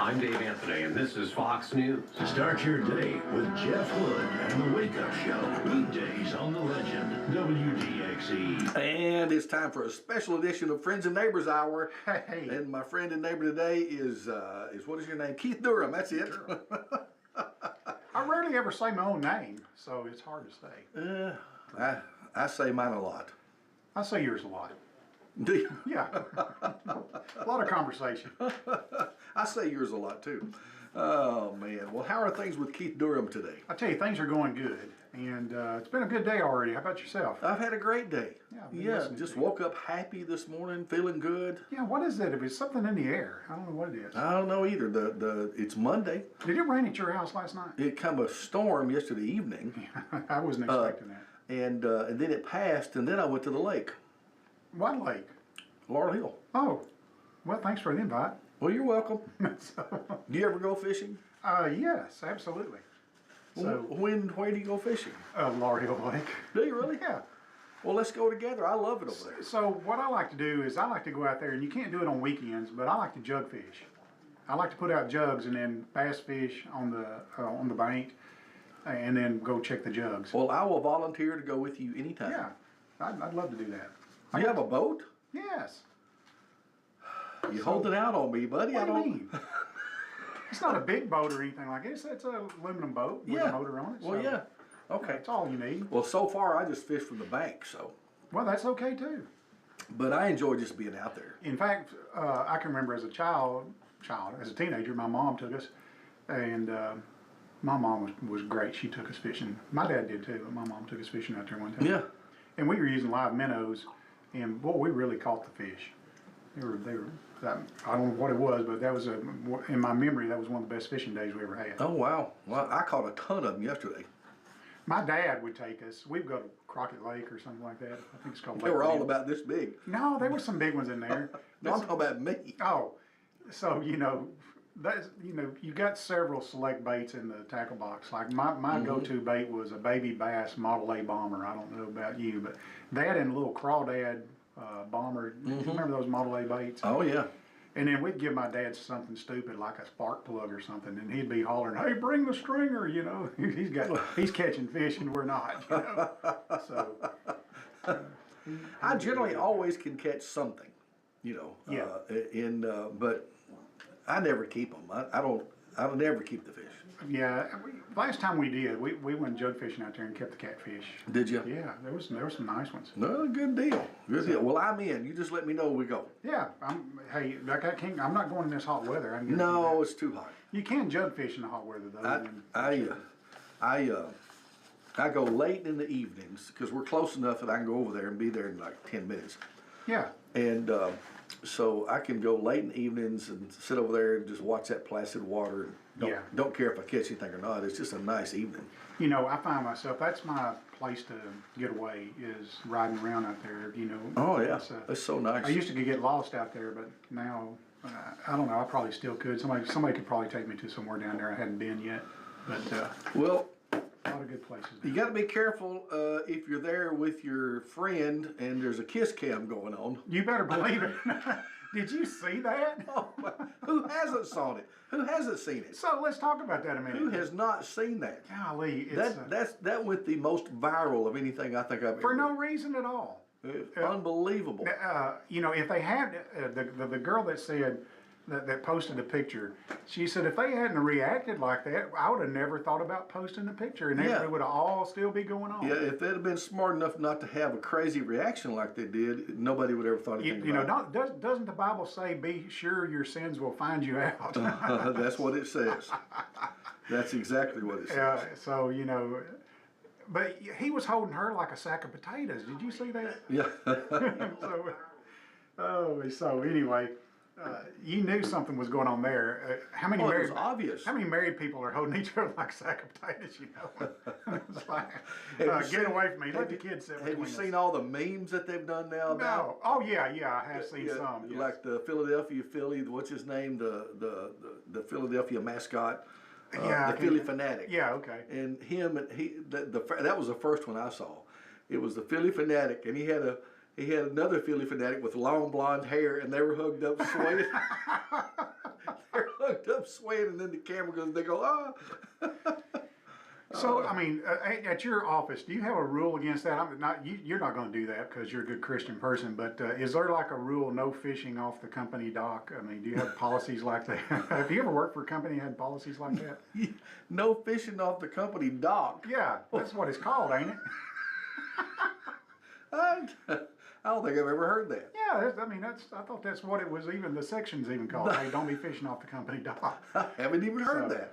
I'm Dave Anthony, and this is Fox News. Start your day with Jeff Wood and the Wake Up Show. Weekdays on the Legend, WDXE. And it's time for a special edition of Friends and Neighbors Hour. Hey. And my friend and neighbor today is what is your name? Keith Durham. That's it. I rarely ever say my own name, so it's hard to say. I say mine a lot. I say yours a lot. Do you? Yeah. A lot of conversation. I say yours a lot too. Oh man. Well, how are things with Keith Durham today? I tell you, things are going good, and it's been a good day already. How about yourself? I've had a great day. Yeah, just woke up happy this morning, feeling good. Yeah, what is it? If it's something in the air, I don't know what it is. I don't know either. It's Monday. Did it rain at your house last night? It come a storm yesterday evening. I wasn't expecting that. And then it passed, and then I went to the lake. What lake? Laurel Hill. Oh, well, thanks for the invite. Well, you're welcome. Do you ever go fishing? Yes, absolutely. So, Where do you go fishing? Laurel Hill Lake. Do you really? Yeah. Well, let's go together. I love it over there. So what I like to do is I like to go out there, and you can't do it on weekends, but I like to jug fish. I like to put out jugs and then bass fish on the bank, and then go check the jugs. Well, I will volunteer to go with you anytime. Yeah, I'd love to do that. You have a boat? Yes. You're holding out on me, buddy. What do you mean? It's not a big boat or anything like it. It's a aluminum boat with a motor on it. Well, yeah. Okay. That's all you need. Well, so far I just fish from the bank, so. Well, that's okay too. But I enjoy just being out there. In fact, I can remember as a as a teenager, my mom took us, and my mom was great. She took us fishing. My dad did too, but my mom took us fishing out there one time. Yeah. And we were using live minnows, and boy, we really caught the fish. They were. I don't know what it was, but that was in my memory, that was one of the best fishing days we ever had. Oh wow! Well, I caught a ton of them yesterday. My dad would take us. We'd go to Crockett Lake or something like that. I think it's called. They were all about this big. No, there were some big ones in there. No, I'm talking about me. Oh, so you got several select baits in the tackle box. Like my go-to bait was a baby bass Model A bomber. I don't know about you, but that and a little crawdad bomber. Do you remember those Model A baits? Oh yeah. And then we'd give my dad something stupid like a spark plug or something, and he'd be hollering, "Hey, bring the stringer!" You know, he's catching fish and we're not. You know? So I generally always can catch something, you know. Yeah. But I never keep them. I don't never keep the fish. Yeah. Last time we did, we went jug fishing out there and kept the catfish. Did you? Yeah, there were some nice ones. No, good deal. Good deal. Well, I'm in. You just let me know when we go. Yeah. I'm not going in this hot weather. No, it's too hot. You can jug fish in the hot weather though. I go late in the evenings because we're close enough that I can go over there and be there in like 10 minutes. Yeah. And so I can go late in the evenings and sit over there and just watch that placid water. And don't care if I catch anything or not. It's just a nice evening. You know, I find myself, that's my place to get away, is riding around out there, you know. Oh, yeah. That's so nice. I used to get lost out there, but now, I don't know, I probably still could. Somebody could probably take me to somewhere down there I hadn't been yet. But, well, a lot of good places. You got to be careful if you're there with your friend and there's a kiss cam going on. You better believe it. Did you see that? Oh, who hasn't saw it? Who hasn't seen it? So let's talk about that a minute. Who has not seen that? Golly, that went the most viral of anything I think I've ever. For no reason at all. Unbelievable. You know, if they had the girl that said that posted a picture, she said if they hadn't reacted like that, I would have never thought about posting a picture, and it would have all still be going on. Yeah, if they'd have been smart enough not to have a crazy reaction like they did, nobody would ever thought anything about it. Doesn't the Bible say, "Be sure your sins will find you out"? That's what it says. That's exactly what it says. Yeah. So you know, but he was holding her like a sack of potatoes. Did you see that? Yeah. So anyway. You knew something was going on there. How many it was obvious. How many married people are holding each other like a sack of potatoes? You know, it's like, get away from me. Let the kids sit between us. Have you seen all the memes that they've done now? No. Oh yeah, I have seen some. Yes. Like the Philadelphia Philly. What's his name? The Philadelphia mascot. The Philly Fanatic. Yeah. Okay. And him and that was the first one I saw. It was the Philly Fanatic, and he had he had another Philly fanatic with long blonde hair, and they were hugged up swaying. They're hugged up swaying, and then the camera goes, they go, ah. So, I mean, at your office, do you have a rule against that? I'm not, you're not going to do that because you're a good Christian person, but is there like a rule, no fishing off the company dock? I mean, do you have policies like that? Have you ever worked for a company that had policies like that? No fishing off the company dock. Yeah, that's what it's called, ain't it? I don't think I've ever heard that. Yeah, I mean, I thought that's what it was, even the section's even called. Hey, don't be fishing off the company dock. I haven't even heard So, that.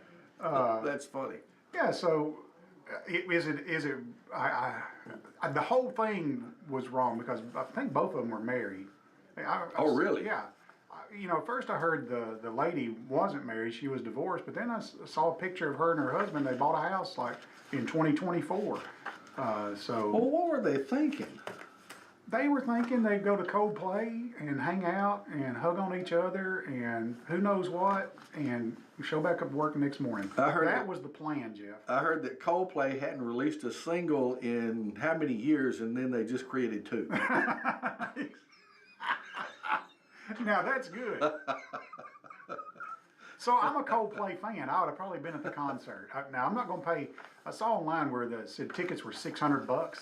That's funny. Yeah, so the whole thing was wrong because I think both of them were married. Oh, really? Yeah. You know, first I heard the lady wasn't married, she was divorced, but then I saw a picture of her and her husband. They bought a house like in 2024. So Well, what were they thinking? they were thinking they'd go to Coldplay and hang out and hug on each other and who knows what and show back up to work the next morning. I heard that it. was the plan, Jeff. I heard that Coldplay hadn't released a single in how many years, and then they just created two. Now that's good. So I'm a Coldplay fan. I would have probably been at the concert. Now I'm not going to pay. I saw online where the said tickets were $600.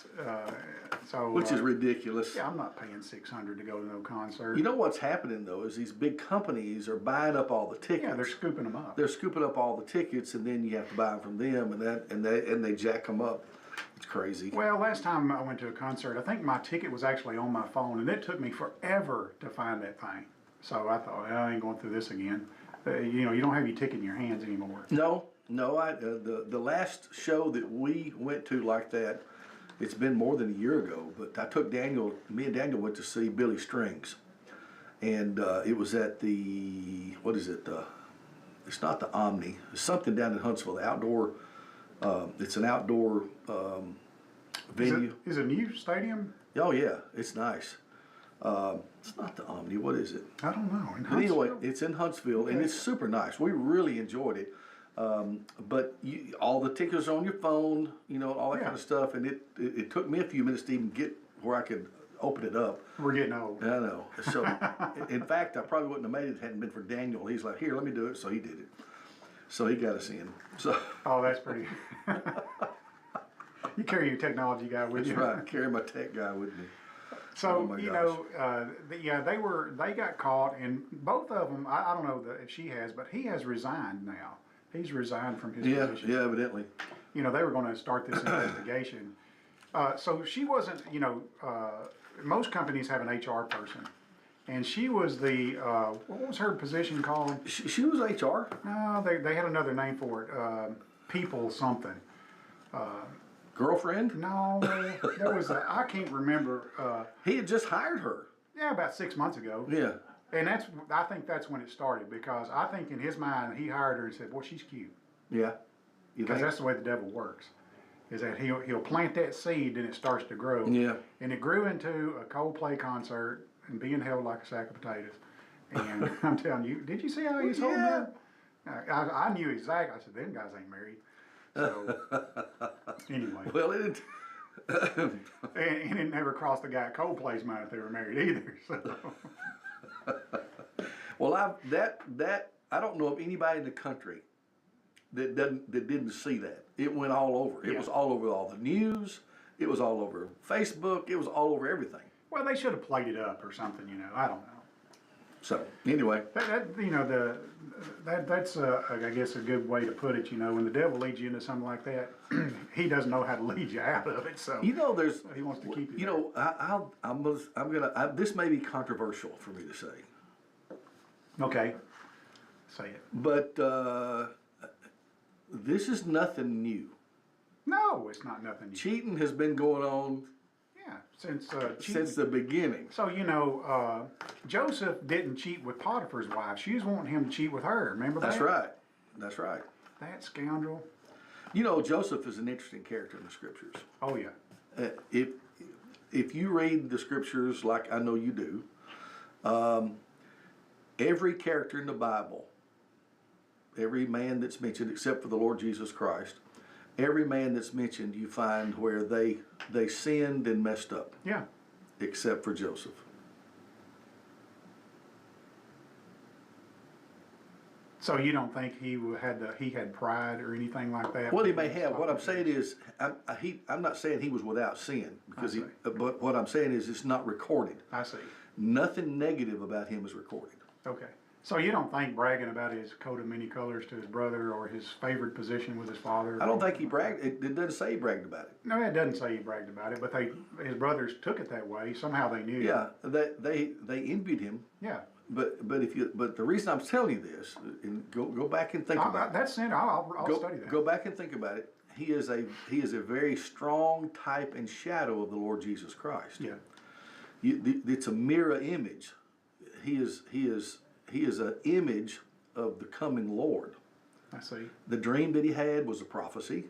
Which is ridiculous. Yeah, I'm not paying $600 to go to no concert. You know what's happening though is these big companies are buying up all the tickets. Yeah, they're scooping them up. They're scooping up all the tickets, and then you have to buy them from them, and they jack them up. It's crazy. Well, last time I went to a concert, I think my ticket was actually on my phone, and it took me forever to find that thing. So I thought, I ain't going through this again. You know, you don't have your ticket in your hands anymore. No. The last show that we went to like that, it's been more than a year ago. But I took me and Daniel went to see Billy Strings, and it was at the it's not the Omni. It's something down in Huntsville. The outdoor. It's an outdoor venue. Is it a new stadium? Oh yeah, it's nice. It's not the Omni. What is it? I don't know. But anyway, it's in Huntsville, and it's super nice. We really enjoyed it. But all the tickets are on your phone, you know, all that kind of stuff. And it took me a few minutes to even get where I could open it up. We're getting old. I know. So, in fact, I probably wouldn't have made it if it hadn't been for Daniel. He's like, here, let me do it. So he did it. So he got us in. So. Oh, that's pretty. You carry your technology guy with you. That's right. Carry my tech guy with me. So, Oh, you gosh. know, they got caught, and both of them, I don't know if she has, but he has resigned now. He's resigned from his position. Yeah, evidently. You know, they were going to start this investigation. So she wasn't, you know, most companies have an HR person. And she was the, what was her position called? She was HR. No, they had another name for it. People something. Girlfriend? No, there was I can't remember. He had just hired her. Yeah, about 6 months ago. Yeah. And I think that's when it started, because I think in his mind he hired her and said, "Boy, she's cute." Yeah. You Because think? that's the way the devil works. Is that he'll plant that seed and it starts to grow. Yeah. And it grew into a Coldplay concert and being held like a sack of potatoes. And I'm telling you, did you see how he's holding Yeah. her? I knew exactly. I said, "Them guys ain't married." So anyway, Well, it and it never crossed the guy at Coldplay's mind if they were married either. So. Well, I don't know of anybody in the country that didn't see that. It went all over. It Yeah. was all over all the news. It was all over Facebook. It was all over everything. Well, they should have played it up or something, you know. I don't know. So anyway, That's I guess a good way to put it. You know, when the devil leads you into something like that, he doesn't know how to lead you out of it. So you know, there's he wants to keep you. you know, I'm gonna. This may be controversial for me to say, there. Okay, say it. but this is nothing new. No, it's not nothing. Cheating has been going on Yeah, since since the beginning. So you know, Joseph didn't cheat with Potiphar's wife. She was wanting him to cheat with her. Remember that? That's right. That's right. That scoundrel. You know, Joseph is an interesting character in the scriptures. Oh yeah. If you read the scriptures like I know you do, every character in the Bible, every man that's mentioned except for the Lord Jesus Christ, every man that's mentioned you find where they sinned and messed up. Yeah. except for Joseph. So you don't think he had pride or anything like that? Well, he may have. What I'm saying is, I'm not saying he was without sin, because but what I'm saying is it's not recorded. I see. Nothing negative about him is recorded. Okay. So you don't think bragging about his coat of many colors to his brother or his favored position with his father? I don't think he bragged. It doesn't say he bragged about it. No, it doesn't say he bragged about it, but his brothers took it that way. Somehow they knew. Yeah, they envied him. Yeah. But the reason I'm telling you this, and go back and think about it. That's it. I'll study that. Go back and think about it. He is a very strong type and shadow of the Lord Jesus Christ. Yeah. It's a mirror image. He is an image of the coming Lord. I see. The dream that he had was a prophecy.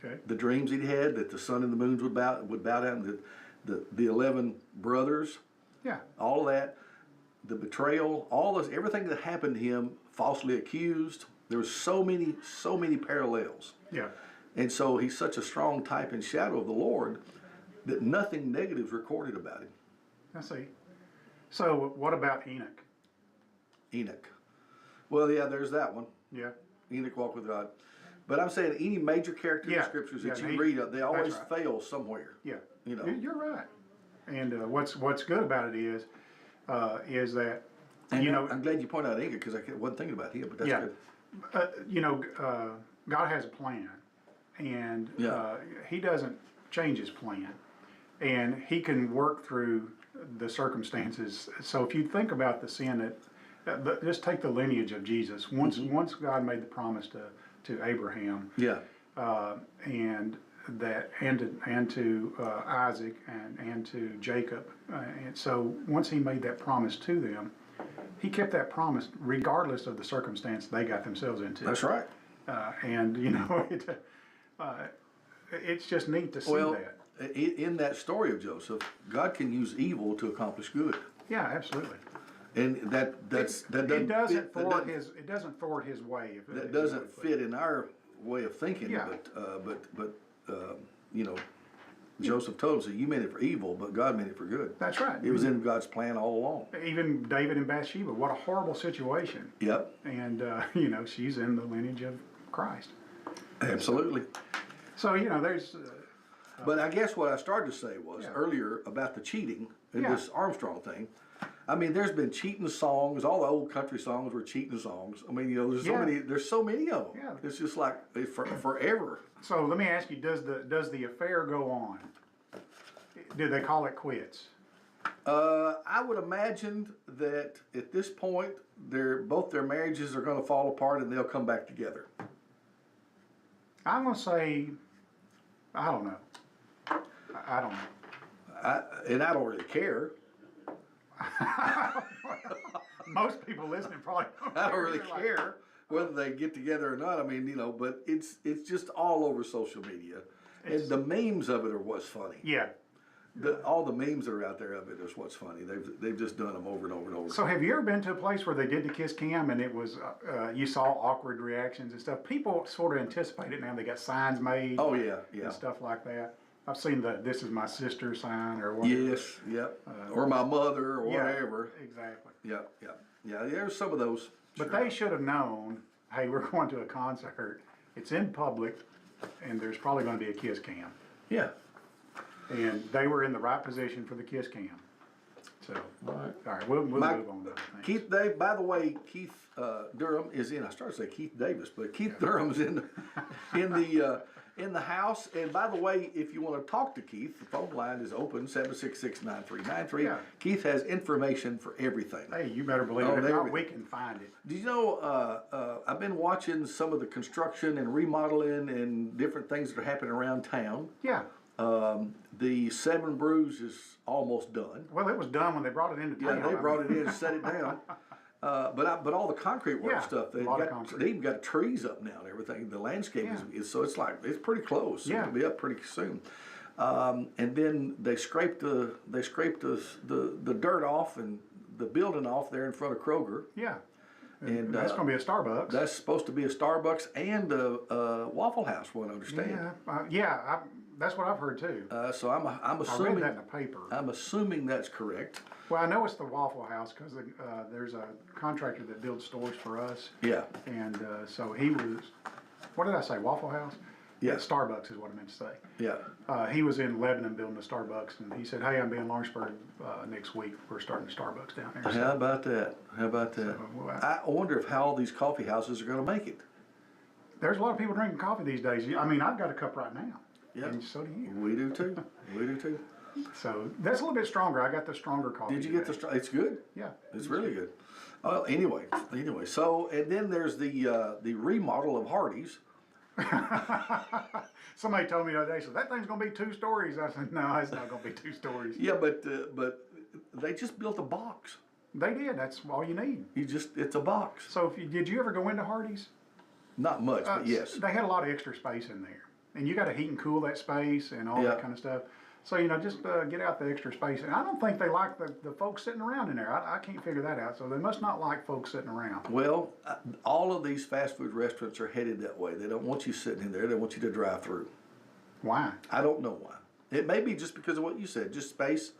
Okay. The dreams that he had, that the sun and the moons would bow down, the 11 brothers, Yeah. all of that, the betrayal, all this, everything that happened to him, falsely accused. There was so many parallels. Yeah. And so he's such a strong type and shadow of the Lord that nothing negative is recorded about him. I see. So what about Enoch? Enoch. Well, yeah, there's that one. Yeah. Enoch walked with God. But I'm saying any major character in the scriptures that you read, they always fail somewhere. Yeah. You know. You're right. And what's good about it is that, And I'm glad you pointed out Enoch, because I wasn't thinking about him, but that's good. God has a plan, and he doesn't change his plan, and he can work through the circumstances. So if you think about the sin just take the lineage of Jesus. Once God made the promise to Abraham, and to Isaac and to Jacob, and so once he made that promise to them, he kept that promise regardless of the circumstance they got themselves into. That's right. It's just neat to see that. In that story of Joseph, God can use evil to accomplish good. Yeah, absolutely. And it doesn't thwart his way. That doesn't fit in our way of thinking. Yeah. But Joseph told us that you meant it for evil, but God meant it for good. That's right. It was in God's plan all along. Even David and Bathsheba, what a horrible situation. Yep. And she's in the lineage of Christ. Absolutely. So there's. But I guess what I started to say was earlier about the cheating and this Armstrong thing. I mean, there's been cheating songs. All the old country songs were cheating songs. I mean, there's so many. There's so many of them. Yeah. It's just like forever. So let me ask you: Does the affair go on? Do they call it quits? I would imagine that at this point, both their marriages are going to fall apart and they'll come back together. I'm going to say, I don't know. I don't know. And I don't really care. Most people listening probably don't. I don't really care whether they get together or not. I mean, but it's just all over social media, and the memes of it are what's funny. Yeah. All the memes that are out there of it is what's funny. They've just done them over and over and over. So have you ever been to a place where they did the kiss cam and it was you saw awkward reactions and stuff? People sort of anticipate it now. They got signs made. Oh yeah, yeah. And stuff like that. I've seen the "This is my sister" sign or whatever. Yes, yep. Or my mother or whatever. Exactly. Yep, yep. Yeah, there's some of those. But they should have known, hey, we're going to a concert. It's in public, and there's probably going to be a kiss cam. Yeah. And they were in the right position for the kiss cam. So, all right, we'll move on to other things. Keith Dave, by the way, Keith Durham is in. I started to say Keith Davis, but Keith Durham is in the house. And by the way, if you want to talk to Keith, the phone line is open 766-9393. Yeah. Keith has information for everything. Hey, you better believe it. If not, we can find it. Do you know? I've been watching some of the construction and remodeling and different things that are happening around town. Yeah. The Seven Brews is almost done. Well, it was done when they brought it into town. Yeah, they brought it in and set it down. But all the concrete work stuff, they even got trees up now and everything. The landscape is so it's pretty close. Yeah. It'll be up pretty soon. And then they scraped the dirt off and the building off there in front of Kroger. Yeah. And that's going to be a Starbucks. That's supposed to be a Starbucks and a Waffle House, what I understand. Yeah. That's what I've heard too. So I'm I read assuming that in the paper. I'm assuming that's correct. Well, I know it's the Waffle House because there's a contractor that builds stores for us. Yeah. And so he was, what did I say, Waffle House? Yeah. Starbucks is what I meant to say. Yeah. He was in Lebanon building a Starbucks, and he said, hey, I'm being Lawrenceburg next week. We're starting a Starbucks down there. How about that? How about that? well, I wonder if how all these coffee houses are going to make it. There's a lot of people drinking coffee these days. I mean, I've got a cup right now. Yeah. And so do you. We do too. We do too. So that's a little bit stronger. I got the stronger coffee. Did you get the? It's good. Yeah. It's really good. Well, anyway. So and then there's the remodel of Hardee's. Somebody told me the other day, so that thing's going to be 2 stories. I said, no, it's not going to be 2 stories. Yeah, but they just built a box. They did. That's all you need. It's a box. So did you ever go into Hardee's? Not much, but yes. They had a lot of extra space in there. And you got to heat and cool that space and all Yeah. that kind of stuff. So, just get out the extra space. And I don't think they like the folks sitting around in there. I can't figure that out. So they must not like folks sitting around. Well, all of these fast food restaurants are headed that way. They don't want you sitting in there. They want you to drive through. Why? I don't know why. It may be just because of what you said, just space,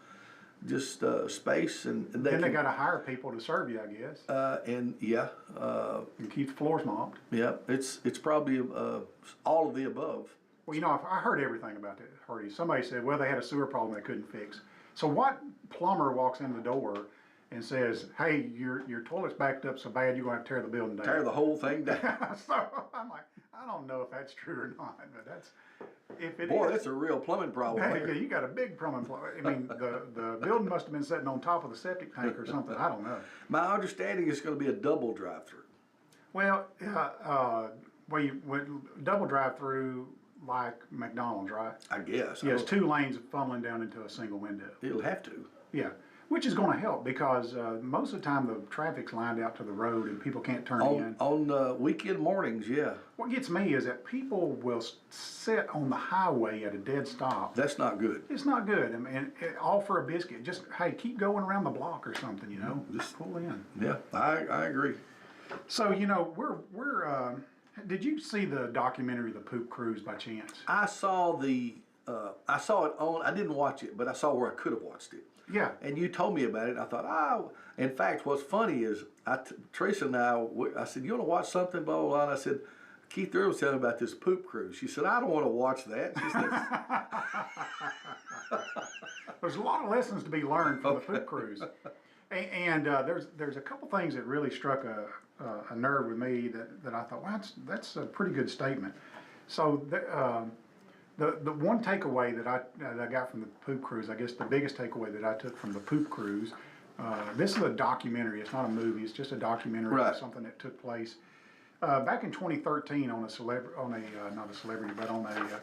space, and Then they got to hire people to serve you, I guess. and yeah, And keep the floors mopped. yeah. It's probably all of the above. Well, I heard everything about that Hardee's. Somebody said, well, they had a sewer problem they couldn't fix. So what plumber walks in the door and says, hey, your toilet's backed up so bad you're going to have to tear the building down? Tear the whole thing down. So I'm like, I don't know if that's true or not, but if it Boy, is, that's a real plumbing problem. hey, there. you got a big plumbing problem. I mean, the building must have been sitting on top of the septic tank or something. I don't know. My understanding is going to be a double drive-through. Well, double drive-through like McDonald's, right? I guess. Yes, 2 lanes funneling down into a single window. It'll have to. Yeah, which is going to help because most of the time the traffic's lined out to the road and people can't turn in. On weekend mornings, yeah. What gets me is that people will sit on the highway at a dead stop. That's not good. It's not good. I mean, all for a biscuit. Just, hey, keep going around the block or something, Just pull in. Yeah, I agree. So, we're did you see the documentary, The Poop Cruise, by chance? I saw it on, I didn't watch it, but I saw where I could have watched it. Yeah. And you told me about it, and I thought, in fact, what's funny is, Teresa and I said, you want to watch something, blah, blah, blah, and I said, Keith Durham was telling me about this poop cruise. She said, I don't want to watch that. She said, There's a lot of lessons to be learned from the Poop Cruise. And there's a couple things that really struck a nerve with me that I thought, well, that's a pretty good statement. So the one takeaway that I got from the Poop Cruise, I guess the biggest takeaway that I took from the Poop Cruise, this is a documentary. It's not a movie. It's just a documentary Right. of something that took place back in 2013 on a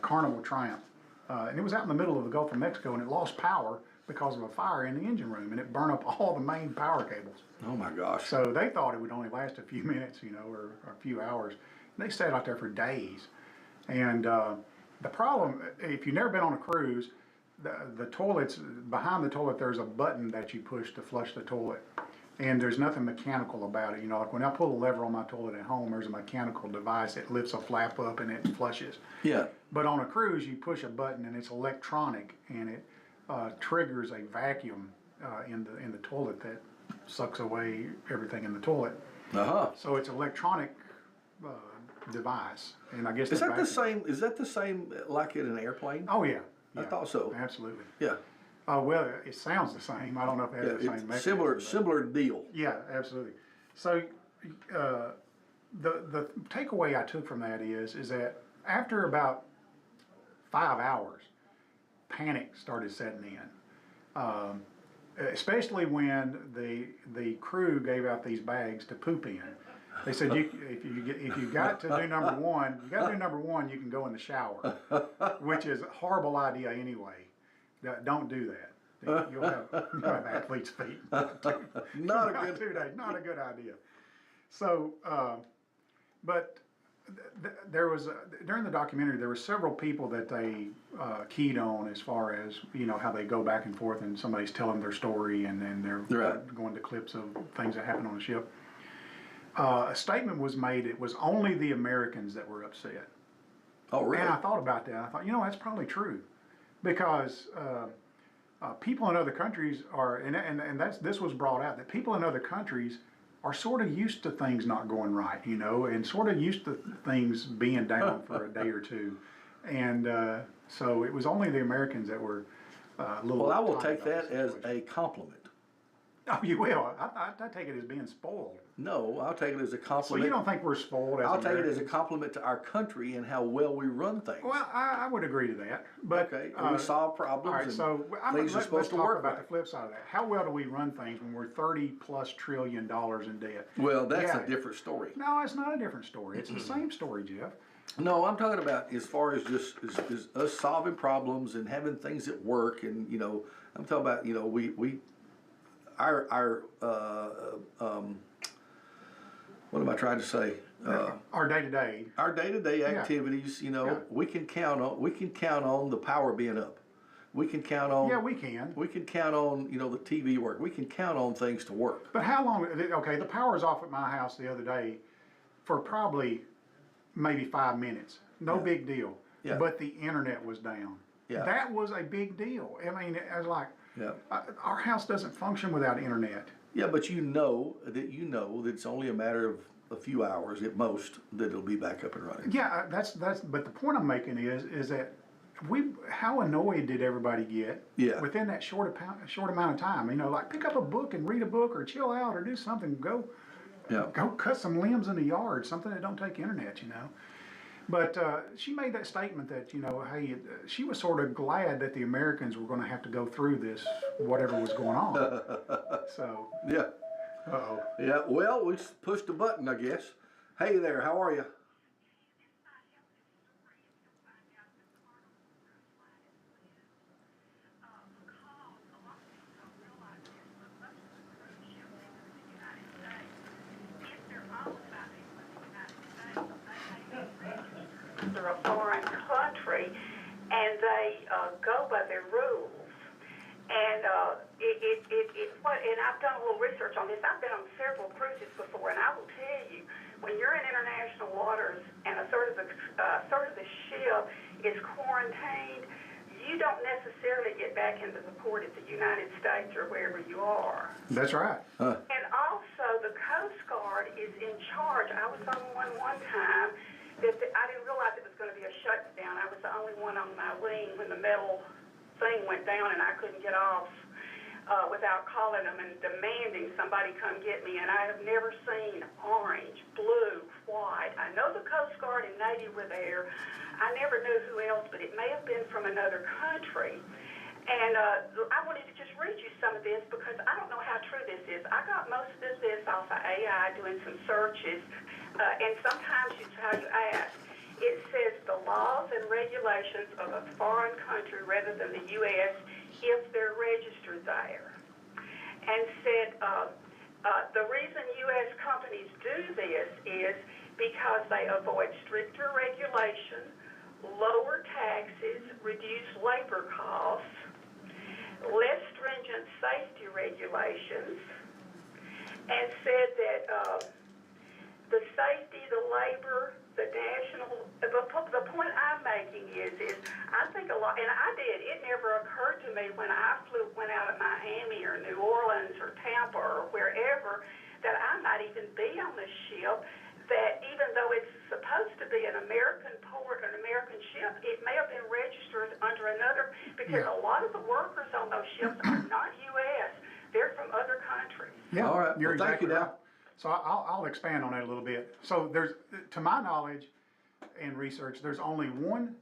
Carnival Triumph, and it was out in the middle of the Gulf of Mexico, and it lost power because of a fire in the engine room, and it burned up all the main power cables. oh my gosh. So they thought it would only last a few minutes, or a few hours. And they stayed out there for days. And the problem, if you've never been on a cruise, the toilets, behind the toilet, there's a button that you push to flush the toilet. And there's nothing mechanical about it. Like when I pull a lever on my toilet at home, there's a mechanical device that lifts a flap up and it flushes. Yeah. But on a cruise, you push a button and it's electronic, and it triggers a vacuum in the toilet that sucks away everything in the toilet. Uh-huh. So it's an electronic device, and I guess Is that the vacuum- same? Is that the same like in an airplane? Oh yeah, I thought so. Absolutely. Yeah. Well, it sounds the same. I don't know if it has the Yeah. same It's mechanism, similar deal. Yeah, absolutely. So the takeaway I took from that is that after about 5 hours, panic started setting in. Especially when the crew gave out these bags to poop in. They said if you got to do number one, you can go in the shower, which is a horrible idea anyway. Don't do that. You'll have athlete's feet. Not a good. 2 days, not a good idea. So, but there was during the documentary there were several people that they keyed on as far as how they go back and forth and somebody's telling their story and then they're Right. going to clips of things that happened on the ship. A statement was made. It was only the Americans that were upset. Oh really? And I thought about that. I thought, that's probably true. because people in other countries are, and this was brought out, that people in other countries are sort of used to things not going right, you know, and sort of used to things being down for a day or two. And so it was only the Americans that were a little. Well, I will uptight take about that the as situation. a compliment. Oh, you will? I take it as being spoiled. No, I'll take it as a So compliment. you don't think we're spoiled as I'll take it as a Americans? compliment to our country and how well we run things. Well, I would agree to that, but Okay, and we solve problems all right, and so things are supposed let's to talk work about right. the flip side of that. How well do we run things when we're $30+ trillion in debt? Well, that's Yeah. a different story. No, it's not a different story. It's the same story, Jeff. No, I'm talking about as far as just is us solving problems and having things that work, and you know, I'm talking about, you know, our what am I trying to say? Our day to day. Our day-to-day Yeah. activities, you know, Yeah. we can count on the power being up. We can count on. Yeah, we can. We can count on, you know, the TV work. We can count on things to work. But how long? Okay, the power was off at my house the other day for probably maybe 5 minutes. No Yeah. big deal. Yeah. But the internet was down. Yeah. That was a big deal. I mean, I was like, Yeah. our house doesn't function without internet. Yeah, but you know that it's only a matter of a few hours at most that it'll be back up and running. Yeah, that's. But the point I'm making is that how annoyed did everybody get? Yeah. Within that short amount of time, you know, like pick up a book and read a book, or chill out, or do something. Go Yeah. cut some limbs in the yard. Something that don't take internet, you know. But she made that statement that, you know, hey, she was sort of glad that the Americans were going to have to go through this, whatever was going on. So, Yeah. uh-oh. Yeah. Well, we just pushed a button, I guess. Hey there, how are you? They're a foreign country, and they go by their rules. And and I've done a little research on this. I've been on several cruises before, and I will tell you, when you're in international waters and a third of the ship is quarantined, you don't necessarily get back into the port at the United States or wherever you are. That's right. And also, the Coast Guard is in charge. I was on one time that I didn't realize it was going to be a shutdown. I was the only one on my wing when the metal thing went down, and I couldn't get off without calling them and demanding somebody come get me. And I have never seen orange, blue, white. I know the Coast Guard and Navy were there. I never knew who else, but it may have been from another country. And I wanted to just read you some of this because I don't know how true this is. I got most of this off of AI doing some searches, and sometimes it's how you ask. It says the laws and regulations of a foreign country rather than the U.S. if they're registered there. And said the reason U.S. companies do this is because they avoid stricter regulation, lower taxes, reduce labor costs, less stringent safety regulations, and said that the safety, the labor, the point I'm making is I think a lot, and I did, it never occurred to me when I went out of Miami or New Orleans or Tampa or wherever that I might even be on the ship, that even though it's supposed to be an American port, an American ship, it may have been registered under another, because a lot of the workers on those ships are not U.S., they're from other countries. Yeah, All right. you're Well, thank exactly you, right. Doc. So I'll expand on that a little bit. So there's, to my knowledge and research, there's only one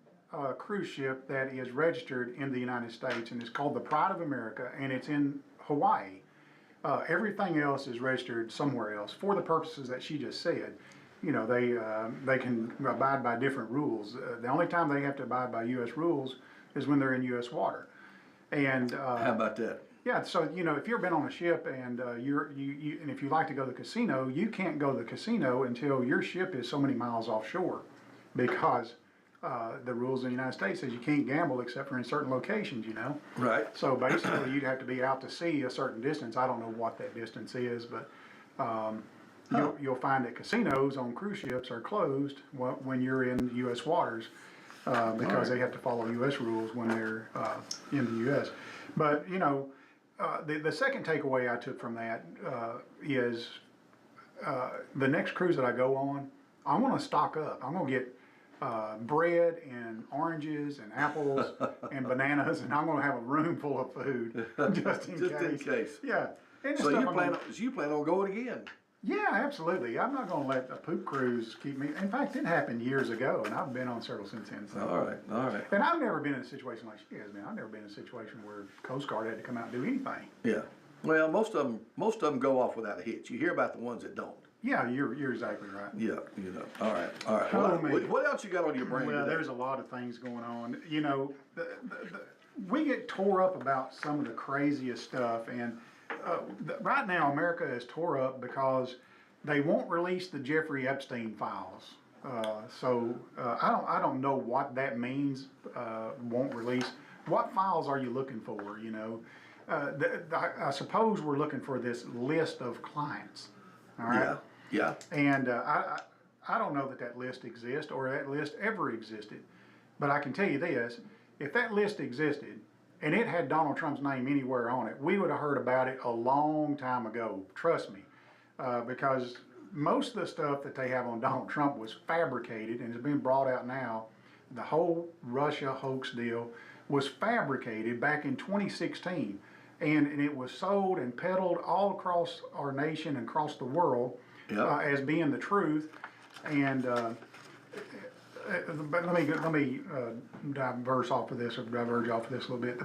cruise ship that is registered in the United States, and it's called the Pride of America, and it's in Hawaii. Everything else is registered somewhere else for the purposes that she just said. You know, they can abide by different rules. The only time they have to abide by U.S. rules is when they're in U.S. water. And How about that? yeah, so you know, if you've been on a ship and and if you like to go to the casino, you can't go to the casino until your ship is so many miles offshore, because the rules in the United States says you can't gamble except for in certain locations. You know. Right. So basically, you'd have to be out to sea a certain distance. I don't know what that distance is, but you'll find that casinos on cruise ships are closed when you're in U.S. waters. because they have to follow U.S. rules when they're in the U.S. But, you know, the second takeaway I took from that is the next cruise that I go on, I want to stock up. I'm going to get bread and oranges and apples and bananas, and I'm going to have a room full of food just in case. Yeah. And So you plan on going again? Yeah, absolutely. I'm not going to let a poop cruise keep me. In fact, it happened years ago, and I've been on several since then. So. All right. And I've never been in a situation like she has, man. I've never been in a situation where Coast Guard had to come out and do anything. Yeah. Well, most of them go off without a hitch. You hear about the ones that don't. Yeah, you're exactly right. Yeah, you know. All right. Oh, What else you got on your brain Well, today? there's a lot of things going on. You know, we get tore up about some of the craziest stuff, and right now America is tore up because they won't release the Jeffrey Epstein files. I don't know what that means. Won't release. What files are you looking for? You know, I suppose we're looking for this list of clients. All right. Yeah. And I don't know that list exists or that list ever existed. But I can tell you this, if that list existed and it had Donald Trump's name anywhere on it, we would have heard about it a long time ago, trust me. Because most of the stuff that they have on Donald Trump was fabricated and is being brought out now. The whole Russia hoax deal was fabricated back in 2016. And it was sold and peddled all across our nation and across the world as being the truth. And but let me diverge off of this a little bit.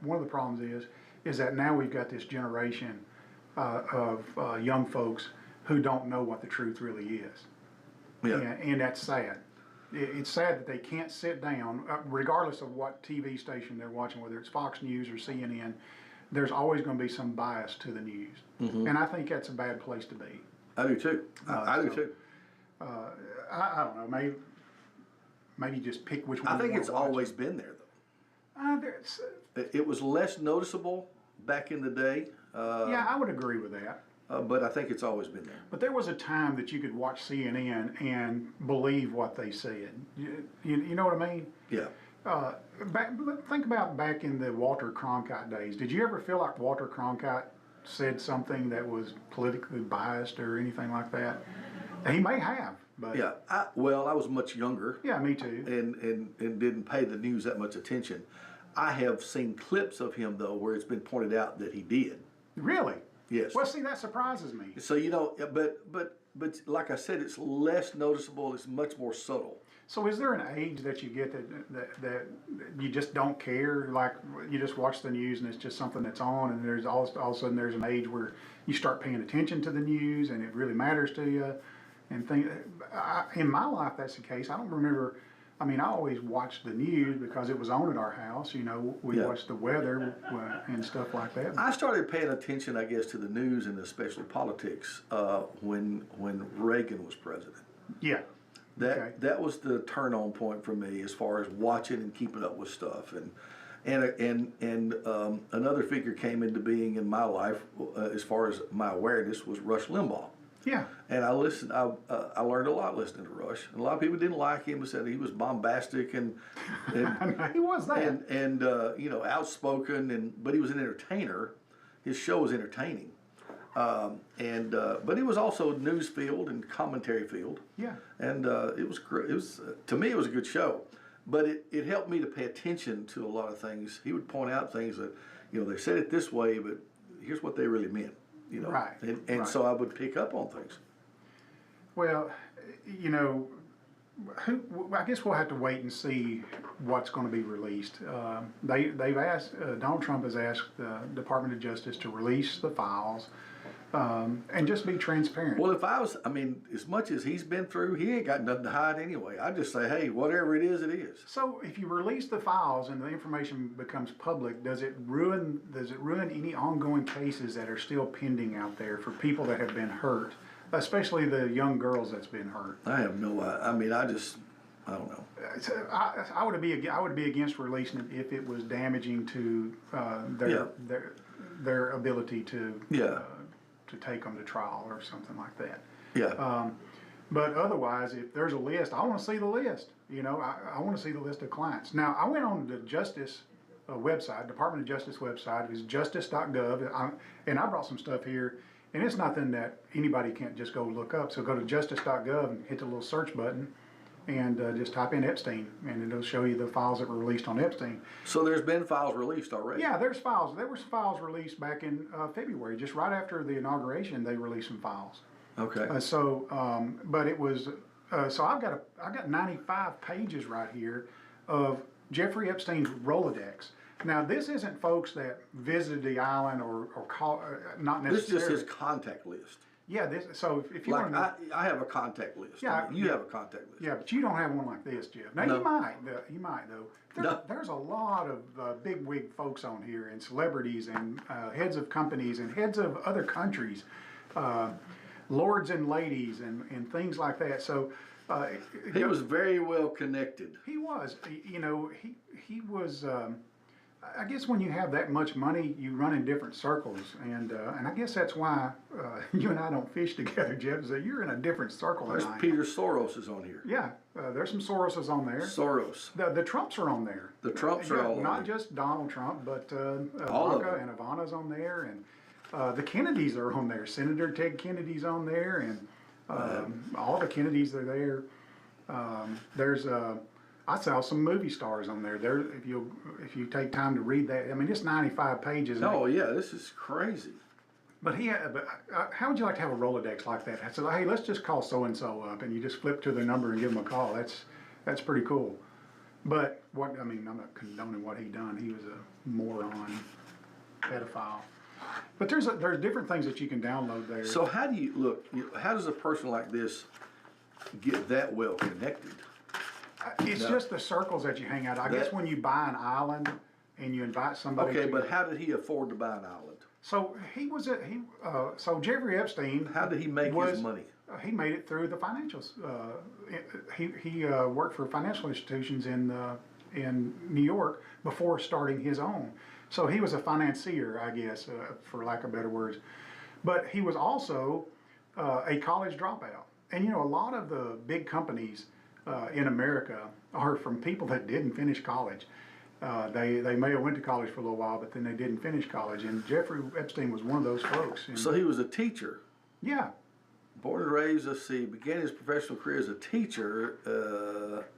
One of the problems is that now we've got this generation of young folks who don't know what the truth really is. Yeah. And that's sad. It's sad that they can't sit down, regardless of what TV station they're watching, whether it's Fox News or CNN, there's always going to be some bias to the news. Mm-hmm. And I think that's a bad place to be. I do too. I do too. I don't know, maybe just pick which one. I think it's always been there, though. It was less noticeable back in the day. Yeah, I would agree with that. But I think it's always been there. But there was a time that you could watch CNN and believe what they said. You know what I mean? Yeah. Think about back in the Walter Cronkite days. Did you ever feel like Walter Cronkite said something that was politically biased or anything like that? He may have, but yeah. I was much younger. Yeah, me too. And didn't pay the news that much attention. I have seen clips of him though where it's been pointed out that he did. Really? Yes. Well, see, that surprises me. So but like I said, it's less noticeable. It's much more subtle. So, is there an age that you get that you just don't care? Like you just watch the news and it's just something that's on, and there's all of a sudden there's an age where you start paying attention to the news and it really matters to you. And in my life, that's the case. I don't remember. I mean, I always watched the news because it was on at our house. You know, we watched the weather and stuff like that. I started paying attention, I guess, to the news and especially politics when Reagan was president. Yeah. That was the turn-on point for me as far as watching and keeping up with stuff. And another figure came into being in my life as far as my awareness was Rush Limbaugh. Yeah. And I listened. I learned a lot listening to Rush. And a lot of people didn't like him and said he was bombastic and he was that. And outspoken. But he was an entertainer. His show was entertaining. But it was also news field and commentary field. Yeah. And it was great. It was to me it was a good show. But it helped me to pay attention to a lot of things. He would point out things that they said it this way, but here's what they really meant. Right. And so I would pick up on things. Well, I guess we'll have to wait and see what's going to be released. They've asked, Donald Trump has asked the Department of Justice to release the files and just be transparent. Well, as much as he's been through, he ain't got nothing to hide anyway. I just say, hey, whatever it is, it is. So if you release the files and the information becomes public, does it ruin any ongoing cases that are still pending out there for people that have been hurt, especially the young girls that's been hurt? I have no idea. I don't know. I would be against releasing it if it was damaging to their ability to take them to trial or something like that. Yeah. But otherwise, if there's a list, I want to see the list. You know, I want to see the list of clients. Now, I went on the Justice website, Department of Justice website. It's justice.gov, and I brought some stuff here, and it's nothing that anybody can't just go look up. So go to justice.gov and hit the little search button, and just type in Epstein, and it'll show you the files that were released on Epstein. So there's been files released already? Yeah, there's files. There were files released back in February, just right after the inauguration. They released some files. Okay. But it was, so I've got 95 pages right here of Jeffrey Epstein's Rolodex. Now, this isn't folks that visited the island or call, not This is necessarily. just his contact list. Yeah, so if you Like, want to. I have a contact list. Yeah, I mean, you have a contact list. Yeah, but you don't have one like this, Jeff. Now, No. you might though. No. There's a lot of big-wig folks on here, and celebrities, and heads of companies, and heads of other countries, lords and ladies, and things like that. So He was very well connected. he was, you know, he was. I guess when you have that much money, you run in different circles, and I guess that's why you and I don't fish together, Jeff. Is that you're in a different circle than There's I am. Peter Soros is on here. Yeah, there's some Soroses on there. Soros. The Trumps are on there. The Trumps are Yeah, all on not there. just Donald Trump, but All of Ivanka them. and Ivana's on there, and the Kennedys are on there. Senator Ted Kennedy's on there, and all the Kennedys are there. There's I saw some movie stars on there. There, if you take time to read that, I mean, it's 95 pages. Oh yeah, this is crazy. But how would you like to have a Rolodex like that? I said, hey, let's just call so and so up, and you just flip to their number and give them a call. That's pretty cool. But I'm not condoning what he done. He was a moron, pedophile. But there's different things that you can download there. So how do you look? How does a person like this get that well connected? It's just the circles that you hang out. I guess when you buy an island and you invite somebody. Okay, but how did he afford to buy an island? So so Jeffrey Epstein. How did he make his money? He made it through the financials. He worked for financial institutions in New York before starting his own. So he was a financier, I guess, for lack of better words. But he was also a college dropout. And you know, a lot of the big companies in America are from people that didn't finish college. They may have went to college for a little while, but then they didn't finish college. And Jeffrey Epstein was one of those folks. And So he was a teacher. yeah. Born and raised, let's see, began his professional career as a teacher,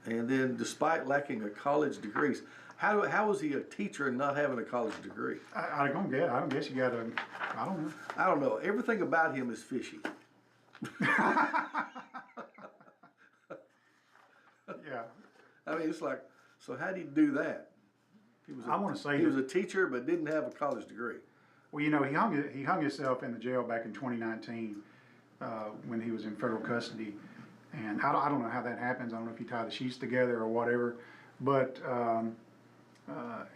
and then despite lacking a college degree, how was he a teacher and not having a college degree? I don't guess you got to, I don't know. I don't know. Everything about him is fishy. Yeah. I mean, it's like, so how did he do that? I want to say He was that- a teacher but didn't have a college degree. Well, you know, he hung himself in the jail back in 2019 when he was in federal custody, and I don't know how that happens. I don't know if you tie the sheets together or whatever, but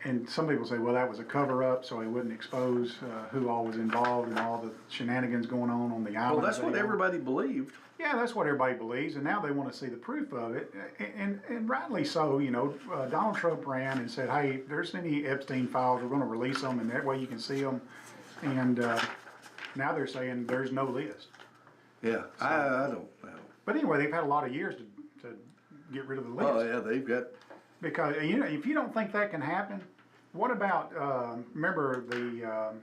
and some people say, well, that was a cover-up, so he wouldn't expose who all was involved and all the shenanigans going on the island. Well, that's what everybody believed. Yeah, that's what everybody believes, and now they want to see the proof of it, and rightly so. You know, Donald Trump ran and said, "Hey, if there's any Epstein files, we're going to release them, and that way you can see them." And now they're saying there's no list. Yeah, I don't know. But anyway, they've had a lot of years to get rid of the list. Oh yeah, they've got. Because you know, if you don't think that can happen, what about remember the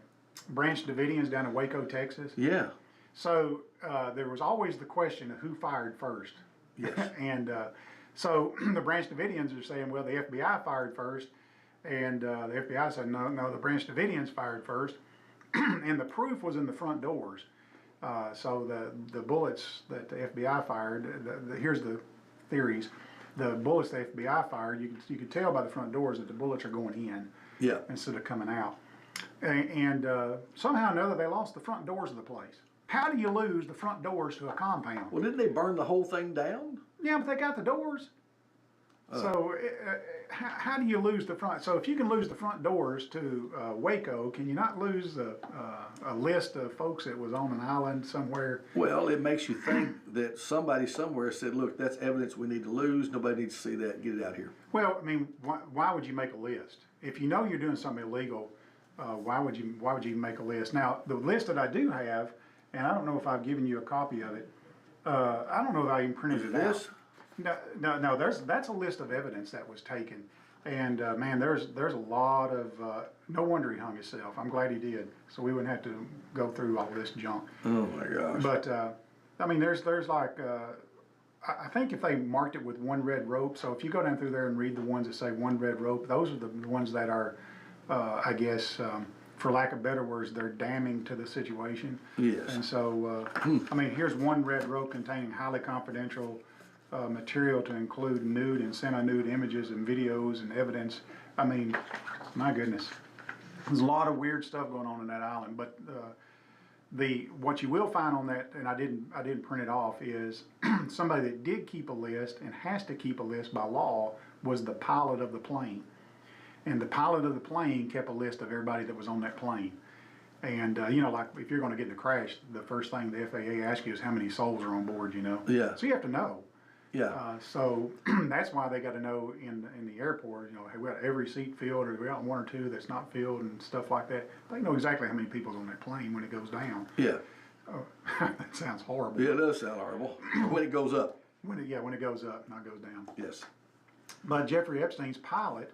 Branch Davidians down in Waco, Texas? Yeah. So there was always the question of who fired first. Yes. And so the Branch Davidians are saying, well, the FBI fired first. And the FBI said, no, the Branch Davidians fired first. And the proof was in the front doors. So the bullets that the FBI fired, here's the theories. The bullets the FBI fired, you can tell by the front doors that the bullets are going in Yeah. instead of coming out. And somehow or another, they lost the front doors of the place. How do you lose the front doors to a compound? Well, didn't they burn the whole thing down? Yeah, but they got the doors. So how do you lose the front? So if you can lose the front doors to Waco, can you not lose a list of folks that was on an island somewhere? Well, it makes you think that somebody somewhere said, "Look, that's evidence we need to lose. Nobody needs to see that. Get it out here." Well, I mean, why would you make a list? If you know you're doing something illegal, why would you make a list? Now, the list that I do have, and I don't know if I've given you a copy of it, I don't know if I even printed Is it it out. this? No. That's a list of evidence that was taken, and man, there's a lot of. No wonder he hung himself. I'm glad he did, so we wouldn't have to go through all this junk. Oh my gosh. But I mean, there's like. I think if they marked it with one red rope, so if you go down through there and read the ones that say one red rope, those are the ones that are, I guess, for lack of better words, they're damning to the situation. Yes. And so, I mean, here's one red rope containing highly confidential material to include nude and semi-nude images and videos and evidence. I mean, my goodness, there's a lot of weird stuff going on in that island. But what you will find on that, and I didn't print it off, is somebody that did keep a list and has to keep a list by law was the pilot of the plane. And the pilot of the plane kept a list of everybody that was on that plane. And, you know, like if you're going to get in a crash, the first thing the FAA asks you is how many souls are on board, you know? Yeah. So you have to know. Yeah. So that's why they got to know in the airport, you know, hey, we got every seat filled, or we got one or two that's not filled and stuff like that. They know exactly how many people's on that plane when it goes down. Yeah. Oh, that sounds horrible. Yeah, it does sound horrible. When it goes up. When it goes up, not goes down. Yes. But Jeffrey Epstein's pilot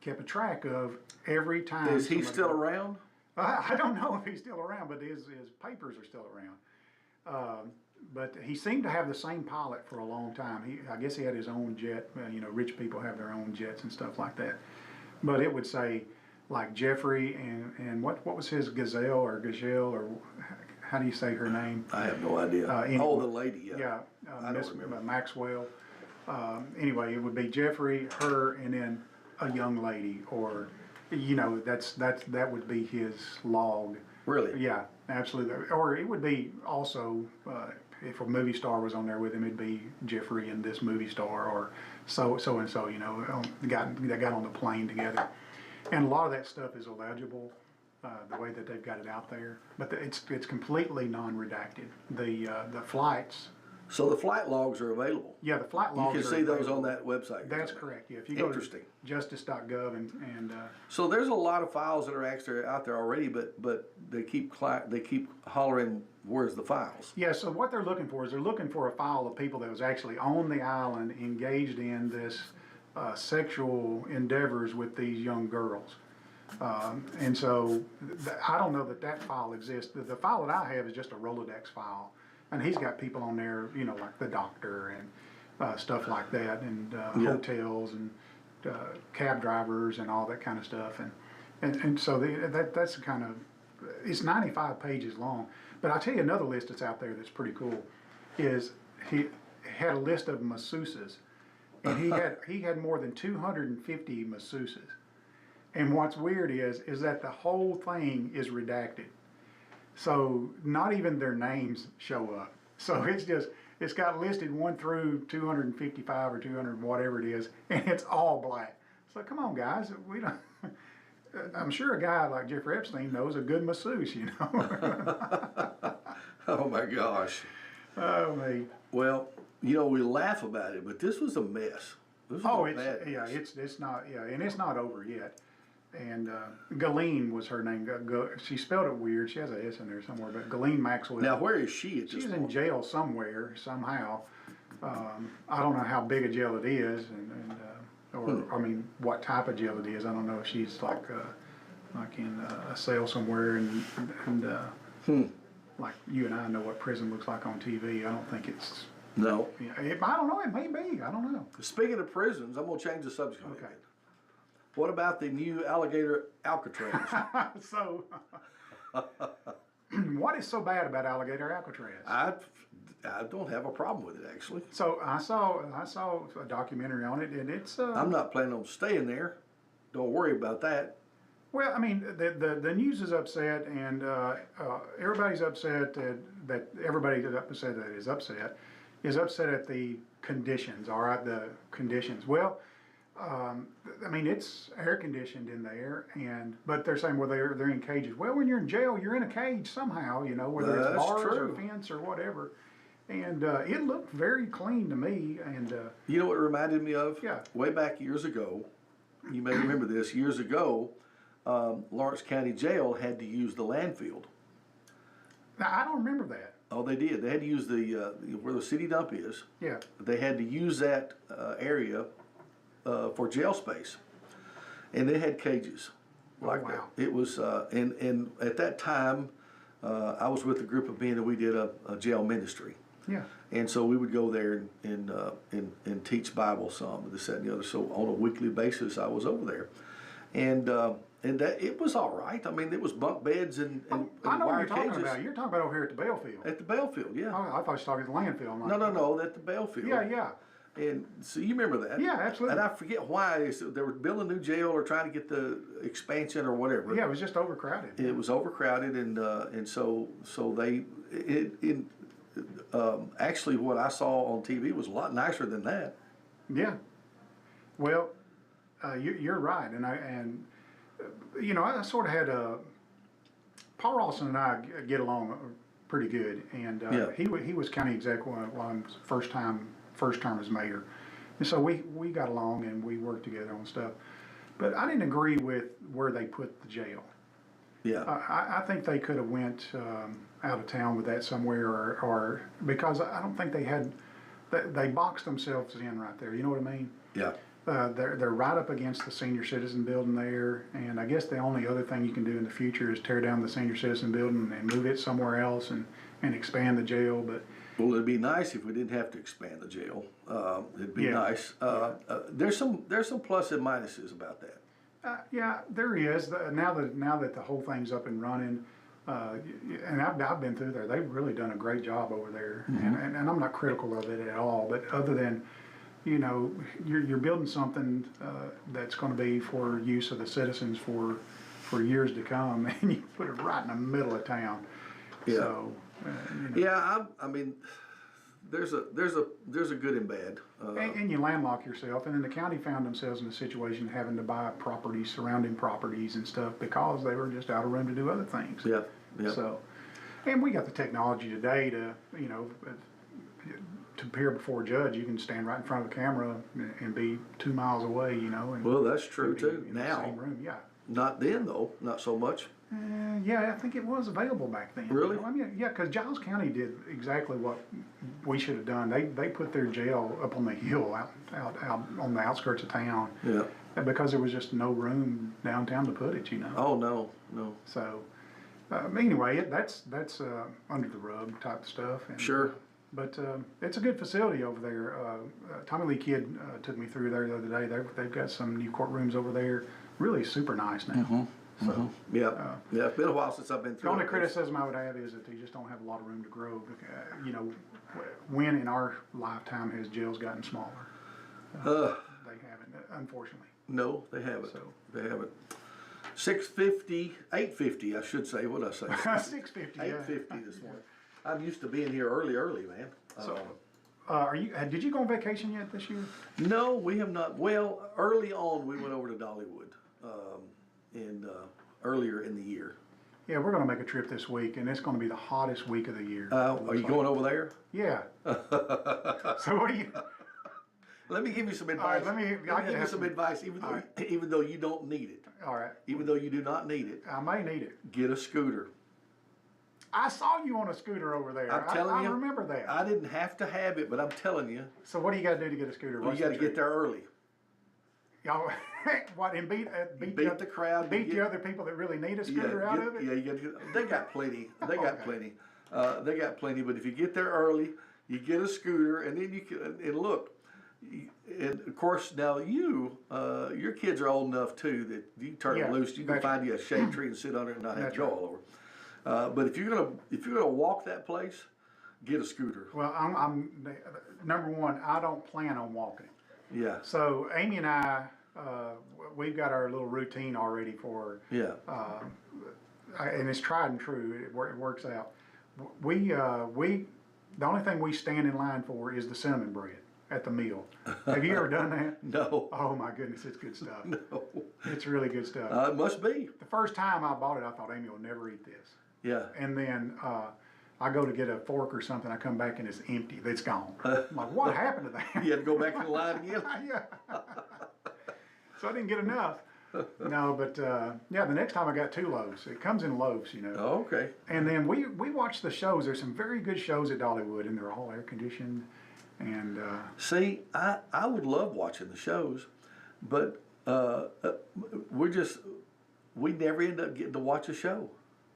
kept a track of every time. Is he still around? I don't know if he's still around, but his papers are still around. But he seemed to have the same pilot for a long time. I guess he had his own jet. You know, rich people have their own jets and stuff like that. But it would say, like Jeffrey and what was his Gazelle or how do you say her name? I have no idea. Anyway, the lady. Yeah. I don't remember. Maxwell. Anyway, it would be Jeffrey, her, and then a young lady, or you know, that would be his log. Really? Yeah, absolutely. Or it would be also, if a movie star was on there with him, it'd be Jeffrey and this movie star, or so and so, you know, that got on the plane together. And a lot of that stuff is illegible, the way that they've got it out there. But it's completely non-redacted. The flights. So the flight logs are available. Yeah, the flight logs. You can see those on that website. That's correct. Yeah, if you go to justice.gov and so there's a lot of files that are actually out there already, but they keep hollering, "Where's the files?" yeah. So what they're looking for is they're looking for a file of people that was actually on the island engaged in this sexual endeavors with these young girls. And so I don't know that file exists. The file that I have is just a Rolodex file. And he's got people on there, you know, like the doctor and stuff like that, and hotels and cab drivers and all that kind of stuff. And so that's kind of, it's 95 pages long. But I'll tell you another list that's out there that's pretty cool is he had a list of masseuses, and he had more than 250 masseuses. And what's weird is that the whole thing is redacted. So not even their names show up. So it's got listed 1 through 255 or 200, whatever it is, and it's all black. So come on, guys, we don't. I'm sure a guy like Jeffrey Epstein knows a good masseuse, you know. Oh my gosh. Oh me. Well, you know, we laugh about it, but this was a mess. This was a bad mess. It's not, and it's not over yet. And Ghislaine was her name. She spelled it weird. She has an S in there somewhere, but Ghislaine Maxwell. Now, where is she at this She's point? in jail somewhere, somehow. I don't know how big a jail it is, or I mean, what type of jail it is. I don't know if she's like in a cell somewhere, and like you and I know what prison looks like on TV. I don't think it's. No. I don't know. It may be. I don't know. Speaking of prisons, I'm going to change the subject. Okay. What about the new alligator Alcatraz? So, what is so bad about alligator Alcatraz? I don't have a problem with it, actually. So I saw a documentary on it, and it's. I'm not planning on staying there. Don't worry about that. Well, I mean, the news is upset, and everybody's upset that everybody that is upset at the conditions. All right, the conditions. Well. I mean, it's air conditioned in there, but they're saying, well, they're in cages. Well, when you're in jail, you're in a cage somehow, you know, whether it's bars or fence or whatever. And it looked very clean to me. And you know what it reminded me of? Yeah. Way back years ago, you may remember this. Years ago, Lawrence County Jail had to use the landfill. now I don't remember that. Oh, they did. They had to use the where the city dump is. Yeah. They had to use that area for jail space, and they had cages like wow. that. It was and at that time, I was with a group of men and we did a jail ministry. Yeah. And so we would go there and teach Bible some, this, that, and the other. So on a weekly basis, I was over there, and that it was all right. I mean, it was bunk beds and I know what wire you're talking cages about. You're talking about over here at the Bellfield. at the Bellfield. Yeah. I thought you were talking at the landfill. I'm like, No, at the Bellfield. Yeah, yeah. And so you remember that? Yeah, absolutely. And I forget why they were building a new jail or trying to get the expansion or whatever. Yeah, it was just overcrowded. It was overcrowded, and so they actually what I saw on TV was a lot nicer than that. Yeah. Well, you're right, and I sort of had Paul Rawson and I get along pretty good, and Yeah. he was county exec when first term as mayor, and so we got along and we worked together on stuff. But I didn't agree with where they put the jail. Yeah. I think they could have went out of town with that somewhere, or because I don't think they boxed themselves in right there. You know what I mean? Yeah. They're right up against the senior citizen building there, and I guess the only other thing you can do in the future is tear down the senior citizen building and move it somewhere else and expand the jail. But Well, it'd be nice if we didn't have to expand the jail. It'd be Yeah. nice. There's some plus and minuses about that. yeah, there is. Now that the whole thing's up and running, and I've been through there. They've really done a great job over there, and I'm not critical of it at all. But other than, you're building something that's going to be for use of the citizens for years to come, and you put it right in the middle of town. Yeah. So, Yeah, I mean, there's a good and bad. and you landlock yourself, and then the county found themselves in a situation having to buy properties, surrounding properties and stuff because they were just out of room to do other things. Yeah. Yeah. So, and we got the technology today to appear before a judge. You can stand right in front of the camera and be 2 miles away. And Well, that's true be too. in the Now, same room. Yeah. not then though, not so much. Yeah, I think it was available back then. Really? I mean, yeah, because Giles County did exactly what we should have done. They put their jail up on the hill out on the outskirts of town. Yeah. Because there was just no room downtown to put it. Oh no. So anyway, that's under the rug type stuff. And, Sure. But it's a good facility over there. Tommy Lee Kidd took me through there the other day. They've got some new courtrooms over there. Really super nice now. So, Yeah. It's been a while since I've been the through. only it. criticism I would have is that they just don't have a lot of room to grow. When in our lifetime has jails gotten smaller? They haven't, unfortunately. No, they haven't. So. They haven't. 8:50, I should say. What did I say? 650. 8:50 this morning. I'm used to being here early, man. Did you go on vacation yet this year? No, we have not. Well, early on, we went over to Dollywood, earlier in the year. Yeah, we're going to make a trip this week, and it's going to be the hottest week of the year. Are you going over there? Yeah. So what do you? Let me give you some All right, advice. let me give you some advice, even though you don't need it. All right. Even though you do not need it, I may need it. get a scooter. I saw you on a scooter over there. I'm telling you. I remember that. I didn't have to have it, but I'm telling you, So what do you got to do to get a scooter? you got to get there early. Y'all, what, and beat Beat the crowd. Beat the other people that really need a scooter out of it? Yeah, you got to. They got plenty. They got Okay. plenty. They got plenty. But if you get there early, you get a scooter, and then you can. And look, and of course now your kids are old enough too that you turn them Yeah, loose. You can that's find you a shade tree and sit under it and not have That's to go right. all over. But if you're gonna walk that place, get a scooter. Well, I'm number one. I don't plan on walking. Yeah. So Amy and I, we've got our little routine already for, Yeah. and it's tried and true. It works out. The only thing we stand in line for is the cinnamon bread at the meal. Have you ever done that? No. Oh my goodness, it's good stuff. No. It's really good stuff. It must be. The first time I bought it, I thought Amy will never eat this. Yeah. And then I go to get a fork or something. I come back and it's empty. It's gone. I'm like, what happened to that? You had to go back in the line again. Yeah. So I didn't get enough. No, but yeah, the next time I got 2 loaves. It comes in loaves, you know. Oh, okay. And then we watch the shows. There's some very good shows at Dollywood, and they're all air conditioned. And See, I would love watching the shows, but we never end up getting to watch a show.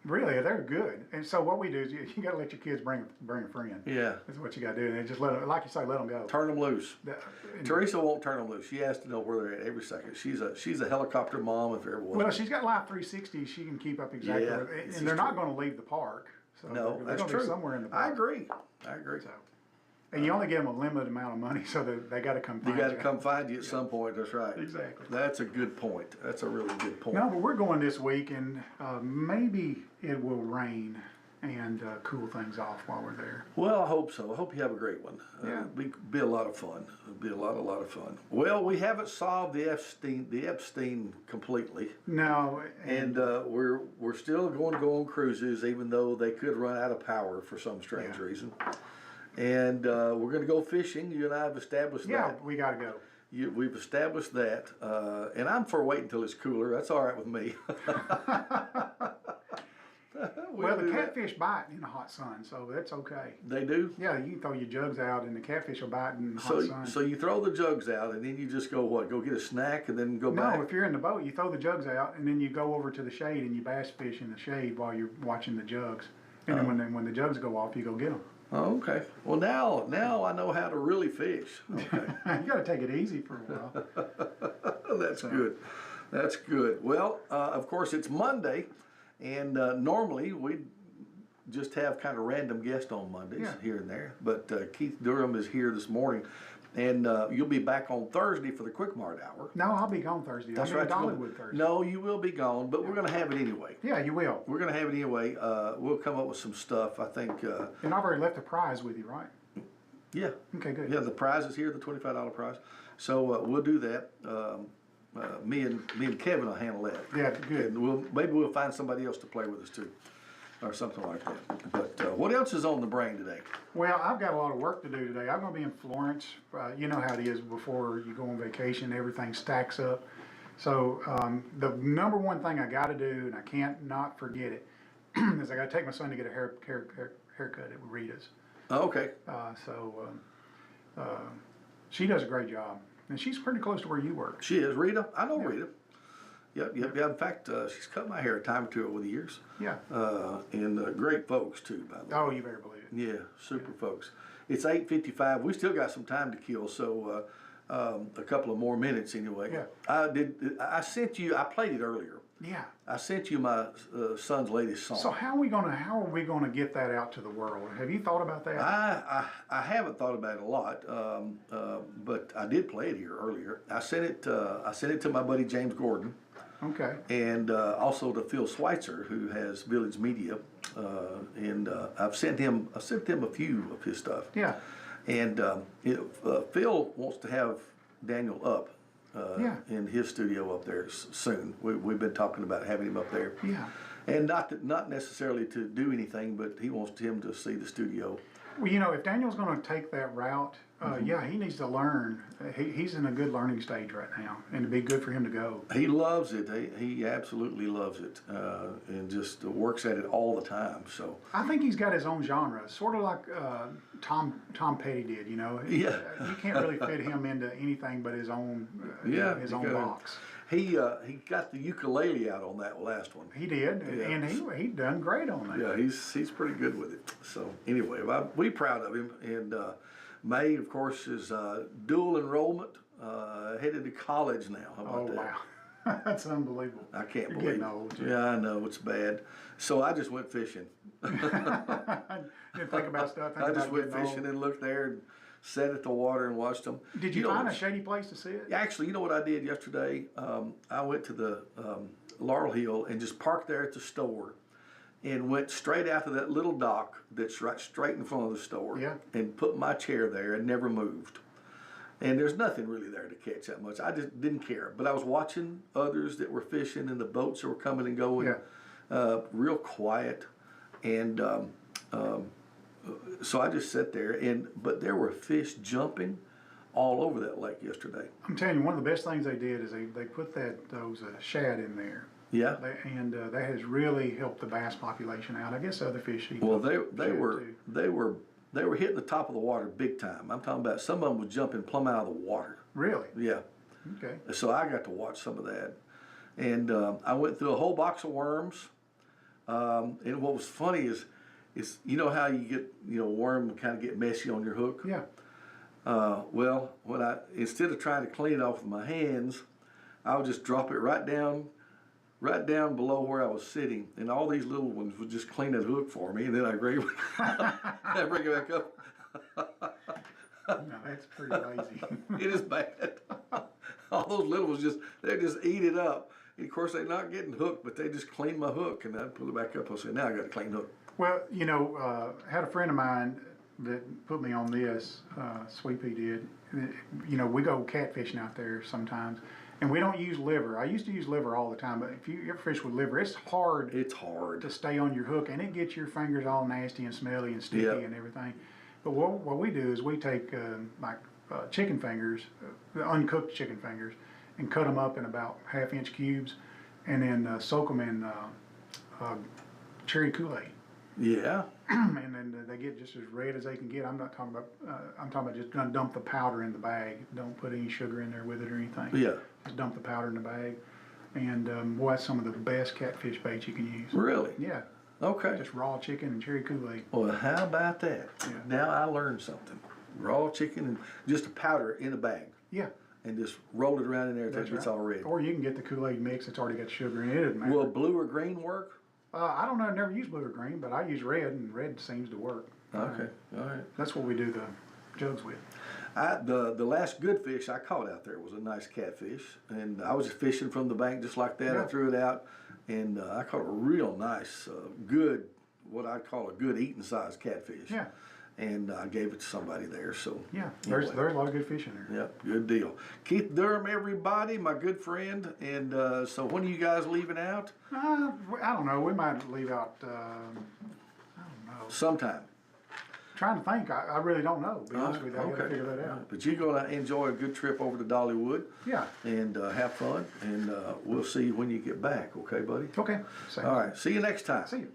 really, they're good. And so what we do is you got to let your kids bring a friend. Yeah. That's what you got to do. And just let them, like you say, let them go. Turn them loose. And- Teresa won't turn them loose. She has to know where they're at every second. She's a helicopter mom if there ever was. Well, she's got Live 360. She can keep up exactly. Yeah, where, this and is they're not true. going to leave the park. So No, they're that's going to true. be somewhere in the I park. agree. I agree. So, and you only give them a limited amount of money, so that they got to come. You find got to come find you at some point. That's right. Exactly. That's a good point. That's a really good point. No, but we're going this week, and maybe it will rain and cool things off while we're there. Well, I hope so. I hope you have a great one. Yeah. Be a lot of fun. It'll be a lot of fun. Well, we haven't solved the Epstein completely, No, and we're still going to go on cruises, even though they could run out of power for some strange reason. And we're going to go fishing. You and I have established yeah, that. we got to go. We've established that, and I'm for waiting until it's cooler. That's all right with me. Well, the do that. catfish bite in the hot sun, so that's okay. They do. Yeah, you can throw your jugs out, and the catfish will bite in the hot So, sun. so you throw the jugs out, and then you just go what? Go get a snack, and then go back. No, if you're in the boat, you throw the jugs out, and then you go over to the shade, and you bass fish in the shade while you're watching the jugs. And then when the jugs go off, you go get them. Oh, okay. Well, now I know how to really fish. Okay. You got to take it easy for a while. That's good. That's good. Well, of course, it's Monday, and normally we just have kind of random guests on Mondays here and there. But Keith Durham is here this morning, and you'll be back on Thursday for the Quick Mart Hour. No, I'll be gone Thursday. That's I'll be right. in Dollywood Thursday. No, you will be gone, but we're going to have it anyway. Yeah, you will. We're going to have it anyway. We'll come up with some stuff. I think. And I've already left a prize with you, right? Yeah. Okay, good. Yeah, the prize is here, the $25 prize. So we'll do that. Me and Kevin will handle that. Yeah, good. And maybe we'll find somebody else to play with us too, or something like that. But what else is on the brain today? Well, I've got a lot of work to do today. I'm going to be in Florence. You know how it is before you go on vacation, everything stacks up. So the number one thing I got to do, and I can't not forget it, is I got to take my son to get a haircut at Rita's. Oh, okay. She does a great job, and she's pretty close to where you work. She is Rita. I know Rita. Yep. In fact, she's cut my hair a time or two over the years. Yeah. And great folks too, by the way. Oh, you better believe it. Yeah, super folks. It's 8:55. We still got some time to kill, so a couple of more minutes anyway. Yeah. I sent you. I played it earlier. Yeah. I sent you my son's latest song. So how are we gonna get that out to the world? Have you thought about that? I haven't thought about it a lot, but I did play it here earlier. I sent it to my buddy James Gordon. Okay. And also to Phil Schweitzer, who has Village Media, and I've sent him a few of his stuff. Yeah. And Phil wants to have Daniel up in his studio up there soon. We've been talking about having him up there. Yeah. And not necessarily to do anything, but he wants him to see the studio. Well, you know, if Daniel's going to take that route, yeah, he needs to learn. He's in a good learning stage right now, and it'd be good for him to go. He loves it. He absolutely loves it, and just works at it all the time. So I think he's got his own genre, sort of like Tom Petty did. You know, Yeah. you can't really fit him into anything but his own his own box. He got the ukulele out on that last one. He did, Yeah. and he done great on that. Yeah, he's pretty good with it. So anyway, we proud of him. And May, of course, is dual enrollment, headed to college now. How about Oh that? wow, that's unbelievable. I can't You're believe getting it. old. Yeah, I know it's bad. So I just went fishing. Didn't think about stuff. I just went fishing and looked there and sat at the water and watched them. Did you find a shady place to sit? Actually, you know what I did yesterday? I went to the Laurel Hill and just parked there at the store and went straight out to that little dock that's right straight in front of the store. Yeah. And put my chair there and never moved. And there's nothing really there to catch that much. I just didn't care. But I was watching others that were fishing and the boats that were coming and going. Yeah. Real quiet. And so I just sat there. But there were fish jumping all over that lake yesterday. I'm telling you, one of the best things they did is they put those shad in there. Yeah. That has really helped the bass population out. I guess other fish eat. Well, shad they too. were hitting the top of the water big time. I'm talking about some of them was jumping plumb out of the water. Really? Yeah. Okay. So I got to watch some of that, and I went through a whole box of worms. And what was funny is you know how you get worm kind of get messy on your hook. Yeah. Well, when instead of trying to clean it off with my hands, I would just drop it right down below where I was sitting, and all these little ones would just clean that hook for me, and then I bring it back up. No, that's pretty lazy. It is bad. All those little ones they just eat it up. And of course, they're not getting hooked, but they just clean my hook, and I pull it back up. I say, now I got a clean hook. Well, had a friend of mine that put me on this. Sweet Pea did. We go catfishing out there sometimes. And we don't use liver. I used to use liver all the time, but if you ever fish with liver, it's hard. It's hard to stay on your hook, and it gets your fingers all nasty and smelly and sticky and everything. But what we do is we take chicken fingers, uncooked chicken fingers, and cut them up in about half-inch cubes, and then soak them in cherry Kool-Aid. Yeah. And then they get just as red as they can get. I'm not talking about. I'm talking about just gonna dump the powder in the bag. Don't put any sugar in there with it or anything. Yeah. Just dump the powder in the bag, and boy, that's some of the best catfish bait you can use. Really? Yeah. Okay. Just raw chicken and cherry Kool-Aid. Well, how about that? Yeah. Now I learned something. Raw chicken and just a powder in a bag. Yeah. And just roll it around in there until it's all red. Or you can get the Kool-Aid mix that's already got sugar in it. It doesn't matter. Will blue or green work? I don't know. I've never used blue or green, but I use red, and red seems to work. Okay. All right. That's what we do the jugs with. The last good fish I caught out there was a nice catfish, and I was just fishing from the bank just like that. Yeah. I threw it out, and I caught a real nice, good, what I call a good eating size catfish. Yeah. And I gave it to somebody there. So Yeah. anyway. There's a lot of good fish in there. Yep, good deal. Keith Durham, everybody, my good friend. And so when are you guys leaving out? I don't know. We might leave out. I don't know. Sometime. Trying to think. I really don't know. To be honest with you, I got to figure that out. But you're going to enjoy a good trip over to Dollywood. Yeah. And have fun. And we'll see you when you get back. Okay, buddy? Okay. All right. See you next time. See you.